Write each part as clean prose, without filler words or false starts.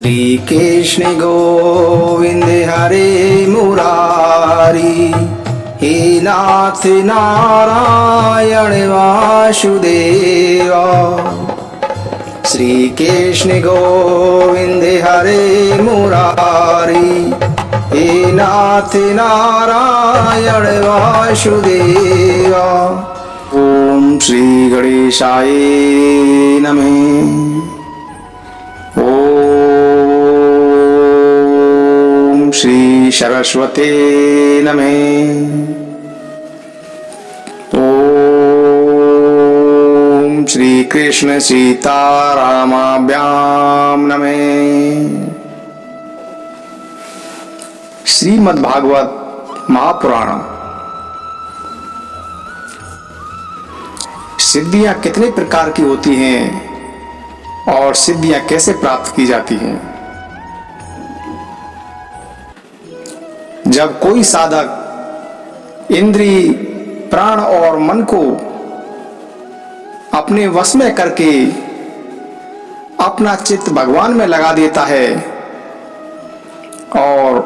श्री कृष्ण गोविंद हरे मुरारी, हे नाथ नारायण वासुदेवा। श्री कृष्ण गोविंद हरे मुरारी, हे नाथ नारायण वासुदेवा। ओम श्री गणेशाय नमः। श्री सरस्वते नमः। ओम श्री कृष्ण सीतारामाभ्याम नमः। श्रीमद्भागवत महापुराण। सिद्धियां कितने प्रकार की होती हैं और सिद्धियां कैसे प्राप्त की जाती हैं? जब कोई साधक इंद्रिय, प्राण और मन को अपने वश में करके अपना चित्त भगवान में लगा देता है और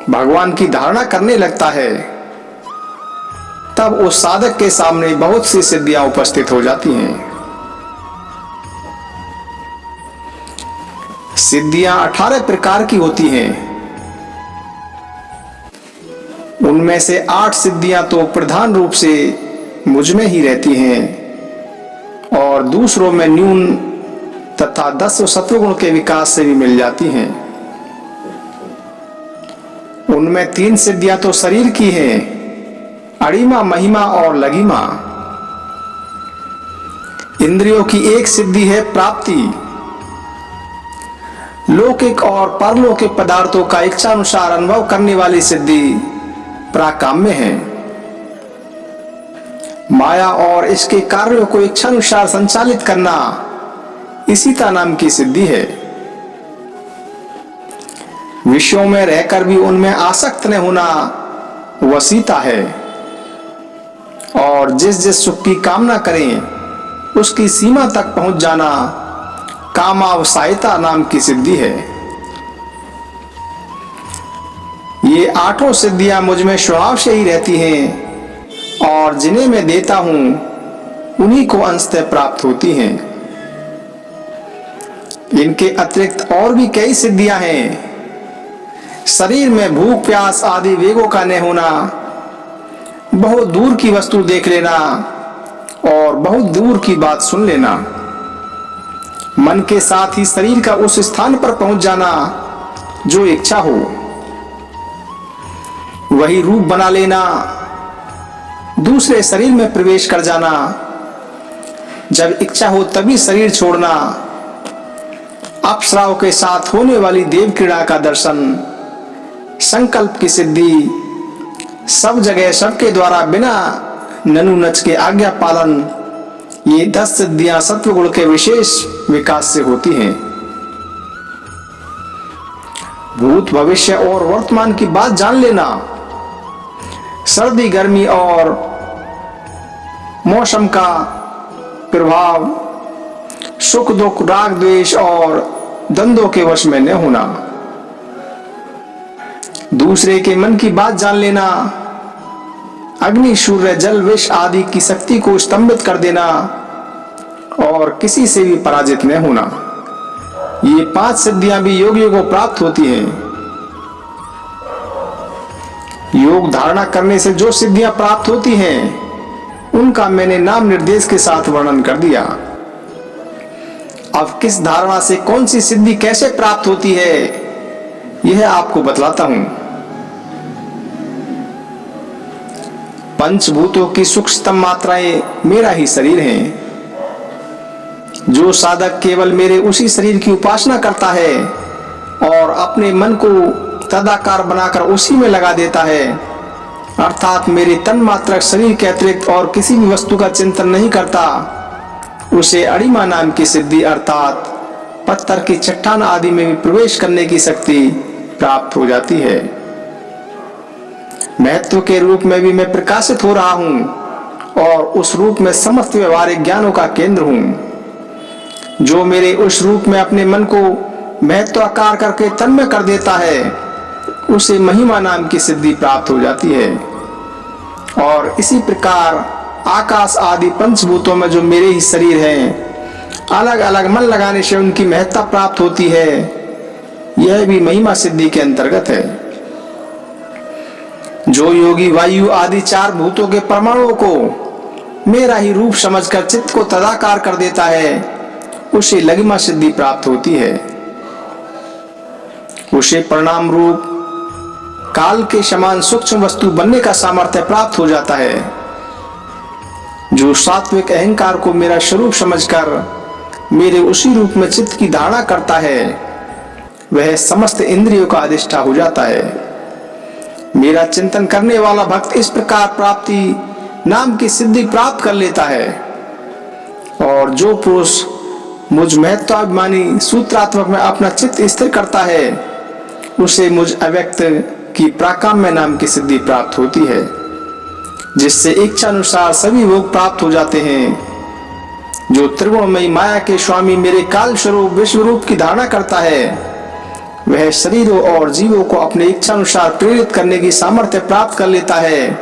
भगवान की धारणा करने लगता है, तब उस साधक के सामने बहुत सी सिद्धियां उपस्थित हो जाती हैं। सिद्धियां 18 प्रकार की होती हैं। उनमें से 8 सिद्धियां तो प्रधान रूप से मुझ में ही रहती हैं और दूसरों में न्यून तथा 10 सत्वगुण के विकास से भी मिल जाती हैं। उनमें 3 सिद्धियां तो शरीर की हैं, अणिमा, महिमा और लघिमा। इंद्रियों की एक सिद्धि है प्राप्ति। लौकिक और परलौकिक पदार्थों का इच्छानुसार अनुभव करने वाली सिद्धि प्राकाम्य है। माया और इसके कार्यों को इच्छानुसार संचालित करना इसीता नाम की सिद्धि है। विषयों में रहकर भी उनमें आसक्त न होना वसीता है और जिस जिस सुख की कामना करें उसकी सीमा तक पहुंच जाना कामावसायिता नाम की सिद्धि है। ये 8 सिद्धियां मुझ में स्वभाव से ही रहती हैं और जिन्हें मैं देता हूं उन्हीं को अंशतः प्राप्त होती हैं। इनके अतिरिक्त और भी कई सिद्धियां हैं। शरीर में भूख प्यास आदि वेगों का न होना, बहुत दूर की वस्तु देख लेना और बहुत दूर की बात सुन लेना, मन के साथ ही शरीर का उस स्थान पर पहुंच जाना जो इच्छा हो, वही रूप बना लेना, दूसरे शरीर में प्रवेश कर जाना, जब इच्छा हो तभी शरीर छोड़ना, अप्सराओं के साथ होने वाली देव क्रीड़ा का दर्शन, संकल्प की सिद्धि, सब जगह सबके द्वारा बिना ननु नच के आज्ञा पालन। ये 10 सिद्धियां सत्वगुण के विशेष विकास से होती हैं। भूत भविष्य और वर्तमान की बात जान लेना, सर्दी गर्मी और मौसम का प्रभाव, सुख दुख राग द्वेष और द्वंद्वों के वश में न होना, दूसरे के मन की बात जान लेना, अग्नि सूर्य जल विष आदि की शक्ति को स्तंभित कर देना और किसी से भी पराजित न होना। ये 5 सिद्धियां भी योगियों को प्राप्त होती हैं। योग धारणा करने से जो सिद्धियां प्राप्त होती हैं उनका मैंने नाम निर्देश के साथ वर्णन कर दिया। अब किस धारणा से कौन सी सिद्धि कैसे प्राप्त होती है यह आपको बतलाता हूं। पंचभूतों की सूक्ष्मतम मात्राएं मेरा ही शरीर है। जो साधक केवल मेरे उसी शरीर की उपासना करता है और अपने मन को तदाकार बनाकर उसी में लगा देता है, अर्थात मेरे तन मात्रक शरीर के अतिरिक्त और किसी भी वस्तु का चिंतन नहीं करता, उसे अणिमा नाम की सिद्धि अर्थात पत्थर की चट्टान आदि में भी प्रवेश करने की शक्ति प्राप्त हो जाती है। महत्व के रूप में भी मैं प्रकाशित हो रहा हूं और उस रूप में समस्त व्यवहारिक ज्ञानों का केंद्र हूं। जो मेरे उस रूप में अपने मन को महत्वाकार करके तन्मय कर देता है, उसे महिमा नाम की सिद्धि प्राप्त हो जाती है। और इसी प्रकार आकाश आदि पंचभूतों में जो मेरे ही शरीर हैं, अलग अलग मन लगाने से उनकी महत्ता प्राप्त होती है, यह भी महिमा सिद्धि के अंतर्गत है। जो योगी वायु आदि 4 भूतों के परमाणुओं को मेरा ही रूप समझकर चित्त को तदाकार कर देता है, उसे लघिमा सिद्धि प्राप्त होती है। उसे परिणाम रूप काल के समान सूक्ष्म वस्तु बनने का सामर्थ्य प्राप्त हो जाता है। जो सात्विक अहंकार को मेरा स्वरूप समझकर मेरे उसी रूप में चित्त की धारणा करता है, वह समस्त इंद्रियों का अधिष्ठा हो जाता है। मेरा चिंतन करने वाला भक्त इस प्रकार प्राप्ति नाम की सिद्धि प्राप्त कर लेता है। और जो पुरुष मुझ महत्वाभिमानी सूत्रात्मक में अपना चित्त स्थिर करता है, उसे मुझ अव्यक्त की प्राकाम्य नाम की सिद्धि प्राप्त होती है, जिससे इच्छा अनुसार सभी भोग प्राप्त हो जाते हैं। जो त्रिगुणमयी माया के स्वामी मेरे काल स्वरूप विश्व रूप की धारणा करता है, वह शरीरों और जीवों को अपने इच्छा अनुसार प्रेरित करने की सामर्थ्य प्राप्त कर लेता है।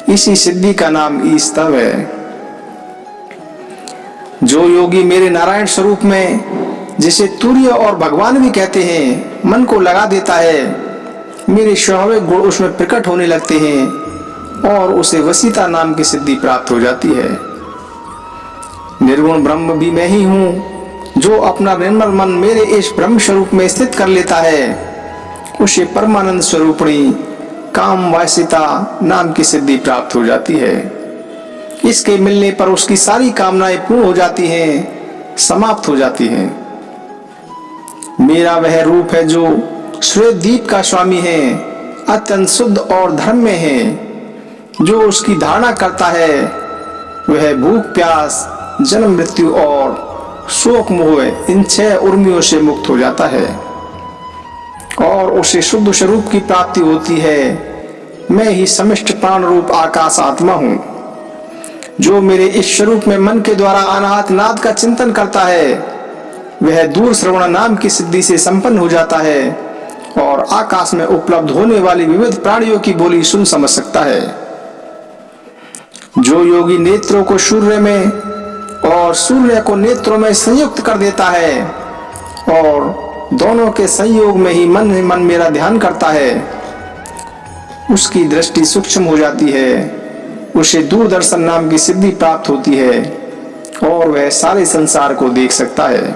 इसी सिद्धि का नाम ईस्तव है। जो योगी मेरे नारायण स्वरूप में, जिसे तुर्य और भगवान भी कहते हैं, मन को लगा देता है, मेरे स्वाभाविक गुण उसमें प्रकट होने लगते हैं और उसे वसीता नाम की सिद्धि प्राप्त हो जाती है। निर्गुण ब्रह्म भी मैं ही हूँ। जो अपना निर्मल मन मेरे इस ब्रह्म स्वरूप में स्थित कर लेता है, उसे परमानंद स्वरूपणी काम वासिता नाम की सिद्धि प्राप्त हो जाती है। इसके मिलने पर उसकी सारी कामनाएं पूर्ण हो जाती हैं, समाप्त हो जाती हैं। मेरा वह रूप है जो श्वेत दीप का स्वामी है, अत्यंत शुद्ध और धर्म में है। जो उसकी धारणा करता है, वह भूख प्यास, जन्म मृत्यु और शोक मोह इन 6 उर्मियों से मुक्त हो जाता है और उसे शुद्ध स्वरूप की प्राप्ति होती है। मैं ही समिष्ट प्राण रूप आकाश आत्मा हूँ। जो मेरे इस स्वरूप में मन के द्वारा अनाहत नाद का चिंतन करता है, वह दूर श्रवण नाम की सिद्धि से संपन्न हो जाता है और आकाश में उपलब्ध होने वाली विविध प्राणियों की बोली सुन समझ सकता है। जो योगी नेत्रों को सूर्य में और सूर्य को नेत्रों में संयुक्त कर देता है और दोनों के संयोग में ही मन मेरा ध्यान करता है, उसकी दृष्टि सूक्ष्म हो जाती है। उसे दूरदर्शन नाम की सिद्धि प्राप्त होती है और वह सारे संसार को देख सकता है।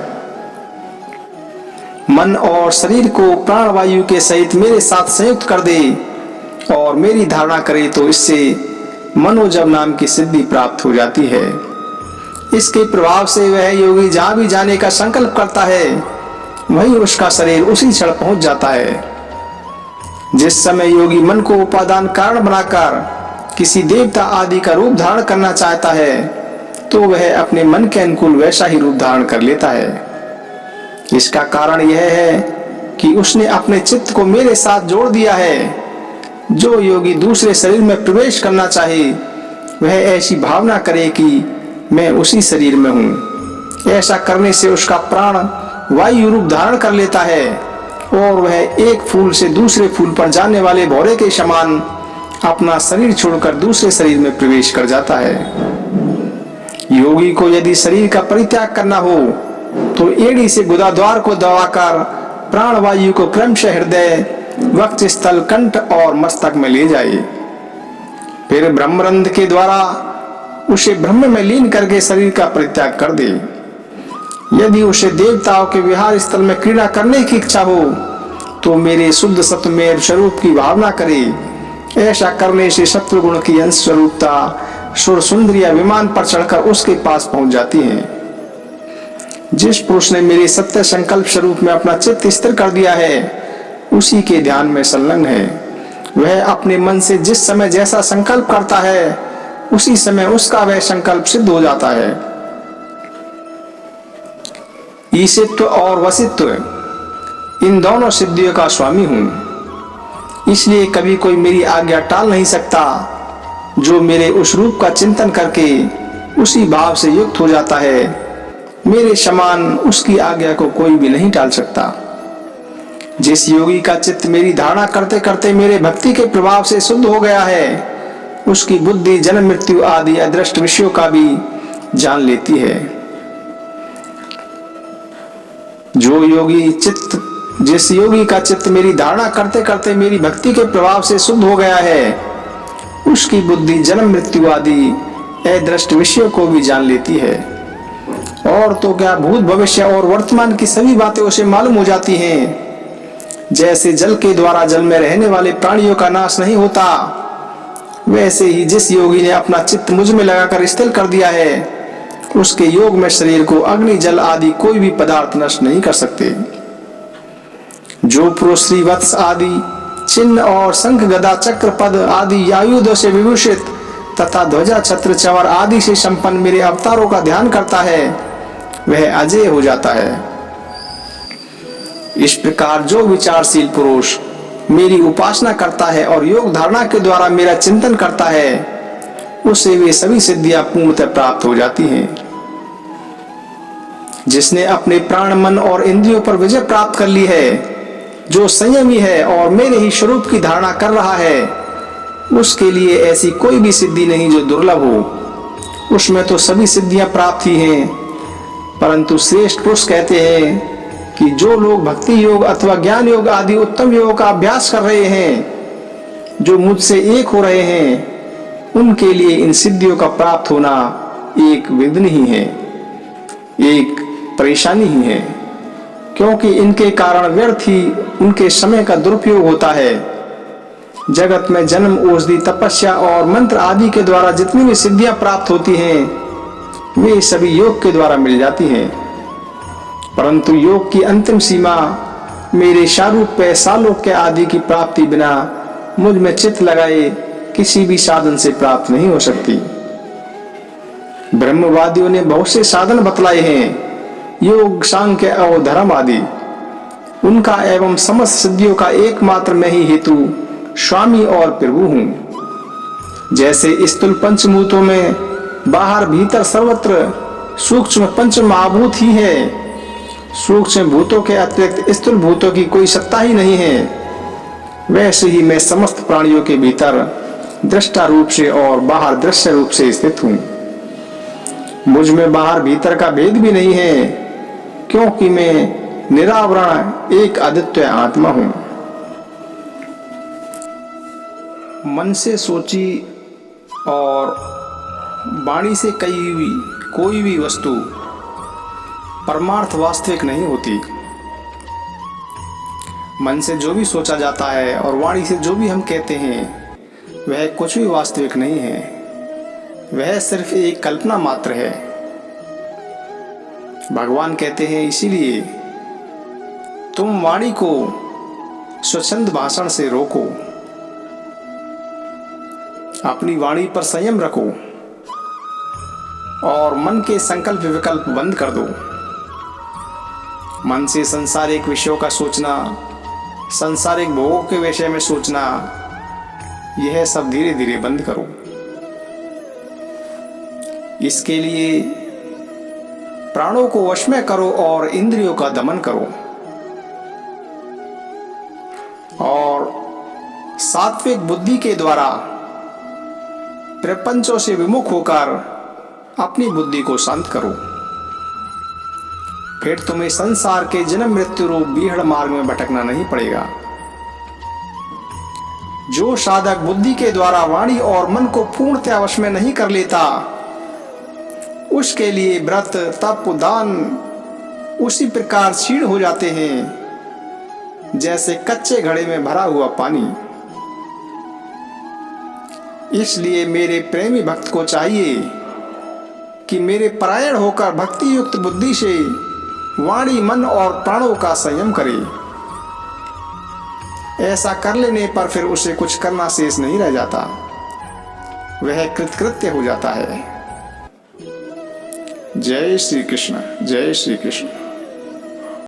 मन और शरीर को प्राण वायु के सहित मेरे साथ संयुक्त कर दे और मेरी धारणा करे, तो इससे मनोजब नाम की सिद्धि प्राप्त हो जाती है। इसके प्रभाव से वह योगी जहां भी जाने का संकल्प करता है, वहीं उसका शरीर उसी क्षण पहुंच जाता है। जिस समय योगी मन को उपादान कारण बनाकर किसी देवता आदि का रूप धारण करना चाहता है, तो वह अपने मन के अनुकूल वैसा ही रूप धारण कर लेता है। इसका कारण यह है कि उसने अपने चित्त को मेरे साथ जोड़ दिया है। जो योगी दूसरे शरीर में प्रवेश करना चाहे, वह ऐसी भावना करे कि मैं उसी शरीर में हूँ। ऐसा करने से उसका प्राण वायु रूप धारण कर लेता है और वह एक फूल से दूसरे फूल पर जाने वाले भौरे के समान अपना शरीर छोड़कर दूसरे शरीर में प्रवेश कर जाता है। योगी को यदि शरीर का परित्याग करना हो, तो एड़ी से गुदाद्वार को दबाकर प्राण वायु को क्रमशः हृदय, वक्षस्थल, कंठ और मस्तक में ले जाए। फिर ब्रह्मरंध्र के द्वारा उसे ब्रह्म में लीन करके शरीर का परित्याग कर दे। यदि उसे देवताओं के विहार स्थल में क्रीड़ा करने की इच्छा हो, तो मेरे शुद्ध सत्वमेव स्वरूप की भावना करे। ऐसा करने से सत्वगुण की अंश स्वरूपता सुर सुंदरिया विमान पर चढ़कर उसके पास पहुंच जाती हैं। जिस पुरुष ने मेरे सत्य संकल्प स्वरूप में अपना चित्त स्थिर कर दिया है, उसी के ध्यान में संलग्न है। वह अपने मन से जिस समय जैसा संकल्प करता है, उसी समय उसका वह संकल्प सिद्ध हो जाता है। ईशित्व और वसित्व, इन दोनों सिद्धियों का स्वामी हूं। इसलिए कभी कोई मेरी आज्ञा टाल नहीं सकता। जो मेरे उस रूप का चिंतन करके उसी भाव से युक्त हो जाता है, मेरे समान उसकी आज्ञा को कोई भी नहीं टाल सकता। जिस योगी का चित्त मेरी धारणा करते करते मेरे भक्ति के प्रभाव से शुद्ध हो गया है, उसकी बुद्धि जन्म मृत्यु आदि अदृष्ट विषयों का भी जान लेती है। जिस योगी का चित्त मेरी धारणा करते करते मेरी भक्ति के प्रभाव से शुद्ध हो गया है, उसकी बुद्धि जन्म मृत्यु आदि अदृष्ट विषयों को भी जान लेती है। और तो क्या, भूत भविष्य और वर्तमान की सभी बातें उसे मालूम हो जाती हैं। जैसे जल के द्वारा जल में रहने वाले प्राणियों का नाश नहीं होता, वैसे ही जिस योगी ने अपना चित्त मुझ में लगाकर स्थिर कर दिया है, उसके योग में शरीर को अग्नि जल आदि कोई भी पदार्थ नष्ट नहीं कर सकते। जो पुरुष श्री वत्स आदि चिन्ह और शंख गदा चक्र पद आदि आयुधों से विभूषित तथा ध्वजा छत्र चवर आदि से संपन्न मेरे अवतारों का ध्यान करता है, वह अजय हो जाता है। इस प्रकार जो विचारशील पुरुष मेरी उपासना करता है और योग धारणा के द्वारा मेरा चिंतन करता है, उसे वे सभी सिद्धियां पूर्णतः प्राप्त हो जाती हैं। जिसने अपने प्राण मन और इंद्रियों पर विजय प्राप्त कर ली है, जो संयमी है और मेरे ही स्वरूप की धारणा कर रहा है, उसके लिए ऐसी कोई भी सिद्धि नहीं जो दुर्लभ हो। उसमें तो सभी सिद्धियां प्राप्त ही हैं, परंतु श्रेष्ठ पुरुष कहते हैं कि जो लोग भक्ति योग अथवा ज्ञान योग आदि उत्तम योग का अभ्यास कर रहे हैं, जो मुझसे एक हो रहे हैं, उनके लिए इन सिद्धियों का प्राप्त होना एक विघ्न ही है, एक परेशानी ही है, क्योंकि इनके कारण व्यर्थ ही उनके समय का दुरुपयोग होता है। जगत में जन्म, औषधि, तपस्या और मंत्र आदि के द्वारा जितनी भी सिद्धियां प्राप्त होती हैं, वे सभी योग के द्वारा मिल जाती हैं, परंतु योग की अंतिम सीमा मेरे शारूप्य सालोक्य आदि की प्राप्ति बिना मुझ में चित्त लगाए किसी भी साधन से प्राप्त नहीं हो सकती। ब्रह्मवादियों ने बहुत से साधन बतलाए हैं, योग, सांख्य और धर्म आदि। उनका एवं समस्त सिद्धियों का एकमात्र मैं ही हेतु, स्वामी और प्रभु हूं। जैसे स्थूल पंचभूतों में बाहर भीतर सर्वत्र सूक्ष्म पंच महाभूत ही है, सूक्ष्म भूतों के अतिरिक्त स्थूल भूतों की कोई सत्ता ही नहीं है, वैसे ही मैं समस्त प्राणियों के भीतर दृष्टा रूप से और बाहर दृश्य रूप से स्थित हूं। मुझ में बाहर भीतर का भेद भी नहीं है, क्योंकि मैं निरावरण एक अद्वितीय आत्मा हूं। मन से सोची और वाणी से कही हुई कोई भी वस्तु परमार्थ वास्तविक नहीं होती। मन से जो भी सोचा जाता है और वाणी से जो भी हम कहते हैं, वह कुछ भी वास्तविक नहीं है, वह सिर्फ एक कल्पना मात्र है। भगवान कहते हैं, इसीलिए तुम वाणी को स्वच्छंद भाषण से रोको, अपनी वाणी पर संयम रखो और मन के संकल्प विकल्प बंद कर दो। मन से संसारिक विषयों का सोचना, सांसारिक भोगों के विषय में सोचना, यह सब धीरे धीरे बंद करो। इसके लिए प्राणों को वश में करो और इंद्रियों का दमन करो, और सात्विक बुद्धि के द्वारा प्रपंचों से विमुख होकर अपनी बुद्धि को शांत करो। फिर तुम्हें संसार के जन्म मृत्यु रूप बीहड़ मार्ग में भटकना नहीं पड़ेगा। जो साधक बुद्धि के द्वारा वाणी और मन को पूर्णतः वश में नहीं कर लेता, उसके लिए व्रत, तप, दान उसी प्रकार क्षीण हो जाते हैं जैसे कच्चे घड़े में भरा हुआ पानी। इसलिए मेरे प्रेमी भक्त को चाहिए कि मेरे परायण होकर भक्ति युक्त बुद्धि से वाणी, मन और प्राणों का संयम करे। ऐसा कर लेने पर फिर उसे कुछ करना शेष नहीं रह जाता, वह कृतकृत्य हो जाता है। जय श्री कृष्ण, जय श्री कृष्ण।